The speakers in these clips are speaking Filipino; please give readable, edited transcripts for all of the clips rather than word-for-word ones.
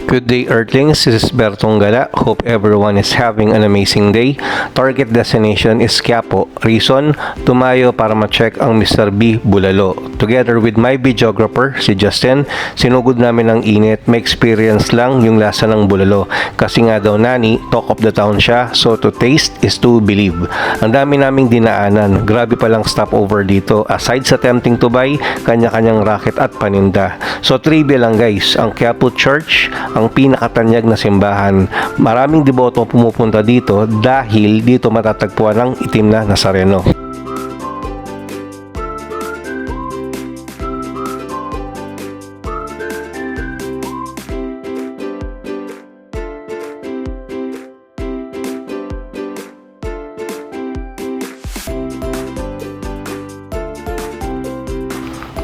Good day, Earthlings. This is Bertong Gala. Hope everyone is having an amazing day. Target destination is Quiapo. Reason, tumayo para ma-check ang Mr. B Bulalo. Together with my videographer, si Justin, sinugod namin ang init. May experience lang yung lasa ng bulalo. Kasi nga daw nani, talk of the town siya. So to taste is to believe. Ang dami naming dinaanan. Grabe palang stopover dito. Aside sa tempting to buy, kanya-kanyang racket at paninda. So trivia lang guys, ang Quiapo Church, ang pinakatanyag na simbahan. Maraming deboto pumupunta dito dahil dito matatagpuan ang itim na Nazareno.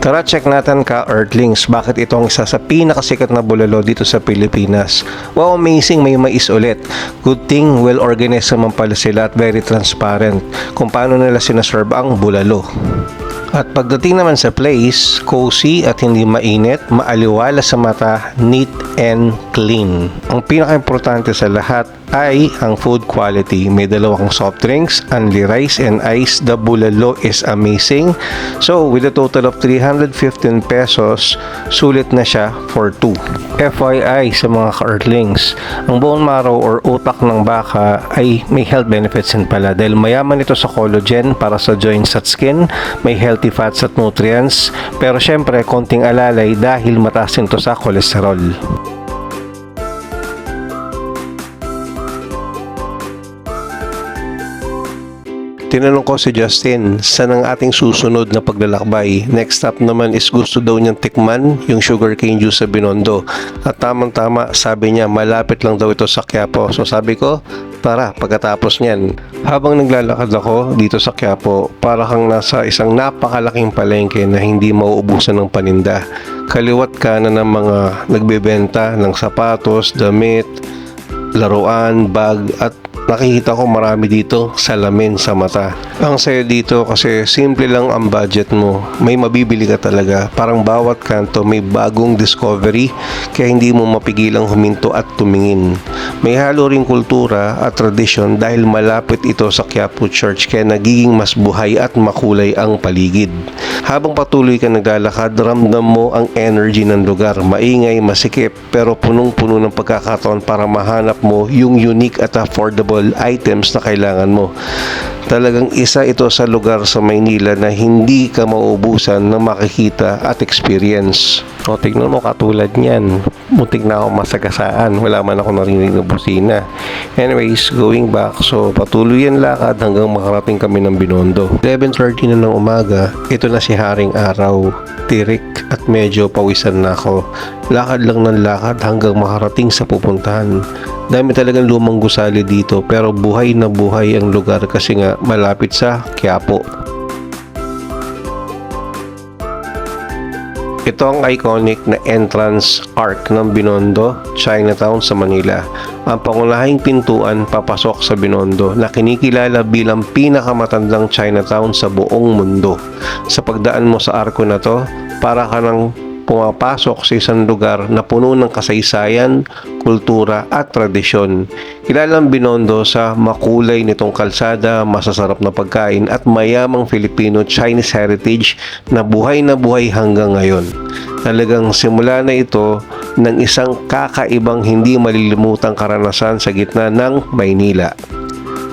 Tara, check natin ka Earthlings, bakit ito ang isa sa pinakasikat na bulalo dito sa Pilipinas. Wow, amazing, may mais ulit. Good thing, well organized naman pala sila at very transparent kung paano nila sinaserve ang bulalo. At pagdating naman sa place, cozy at hindi mainit, maaliwala sa mata, neat and clean. Ang pinaka-importante sa lahat ay ang food quality. May dalawang soft drinks, only rice and ice. The bulalo is amazing. So, with a total of 315 pesos, sulit na siya for 2. FYI sa mga ka-Earthlings, ang bone marrow or utak ng baka ay may health benefits din pala dahil mayaman ito sa collagen para sa joints at skin, may healthy fats at nutrients, pero syempre konting alalay dahil mataas ito sa kolesterol. Tinanong ko si Justin, saan ang ating susunod na paglalakbay? Next stop naman is gusto daw niyang tikman yung sugarcane juice sa Binondo. At tamang-tama, sabi niya, malapit lang daw ito sa Quiapo. So sabi ko, tara, pagkatapos niyan. Habang naglalakad ako dito sa Quiapo, para kang nasa isang napakalaking palengke na hindi mauubusan ng paninda. Kaliwat kanan ng mga nagbebenta ng sapatos, damit, laruan, bag, at nakikita ko marami dito salamin sa mata. Ang saya dito kasi simple lang ang budget mo. May mabibili ka talaga. Parang bawat kanto may bagong discovery kaya hindi mo mapigilang huminto at tumingin. May halo ring kultura at tradisyon dahil malapit ito sa Quiapo Church kaya nagiging mas buhay at makulay ang paligid. Habang patuloy ka naglalakad, ramdam mo ang energy ng lugar. Maingay, masikip, pero punong-puno ng pagkakataon para mahanap mo yung unique at affordable items na kailangan mo. Talagang isa ito sa lugar sa Maynila na hindi ka mauubusan na makikita at experience. O tignan mo, katulad niyan, muntik na ako masagasaan, wala man ako narinig na busina. Anyways, going back, so patuloy yan lakad hanggang makarating kami ng Binondo. 11:30 na ng umaga, ito na si Haring Araw. Tirik at medyo pawisan na ako. Lakad lang ng lakad hanggang makarating sa pupuntahan. Dami talagang lumang gusali dito pero buhay na buhay ang lugar kasi nga malapit sa Quiapo. Ito ang iconic na entrance arc ng Binondo, Chinatown sa Manila. Ang pangunahing pintuan papasok sa Binondo na kinikilala bilang pinakamatandang Chinatown sa buong mundo. Sa pagdaan mo sa arko na to, para ka nang pumapasok sa isang lugar na puno ng kasaysayan, kultura at tradisyon. Kilala ang Binondo sa makulay nitong kalsada, masasarap na pagkain at mayamang Filipino-Chinese heritage na buhay hanggang ngayon. Talagang simula na ito ng isang kakaibang hindi malilimutang karanasan sa gitna ng Maynila.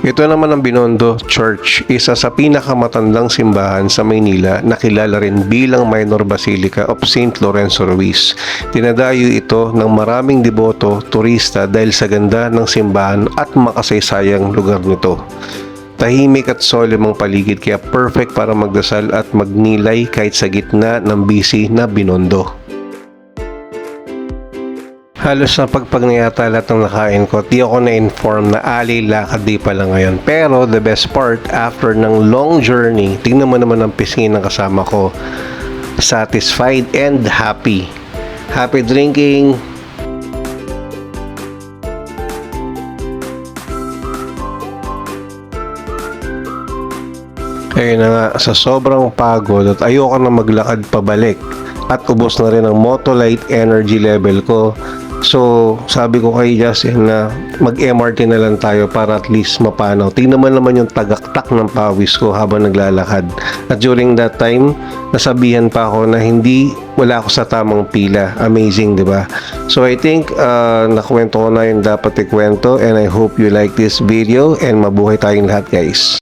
Ito naman ang Binondo Church, isa sa pinakamatandang simbahan sa Maynila na kilala rin bilang Minor Basilica of St. Lorenzo Ruiz. Dinadayo ito ng maraming deboto, turista dahil sa ganda ng simbahan at makasaysayang lugar nito. Tahimik at solemn ang paligid kaya perfect para magdasal at magnilay kahit sa gitna ng busy na Binondo. Halos sa pagpagnayata lahat ng nakain ko, di ako na-inform na lakad di pala ngayon. Pero the best part, after ng long journey, tingnan mo naman ang pisngin ng kasama ko. Satisfied and happy. Happy drinking! Ayun na nga, sa sobrang pagod at ayoko na maglakad pabalik at ubos na rin ang Motolite energy level ko, So, sabi ko kay Justin na mag-MRT na lang tayo para at least mapanaw. Tingnan mo naman yung tagaktak ng pawis ko habang naglalakad. At during that time, nasabihan pa ako na wala ako sa tamang pila. Amazing, di ba? So, I think nakwento ko na yung dapat ikwento, and I hope you like this video and mabuhay tayong lahat, guys.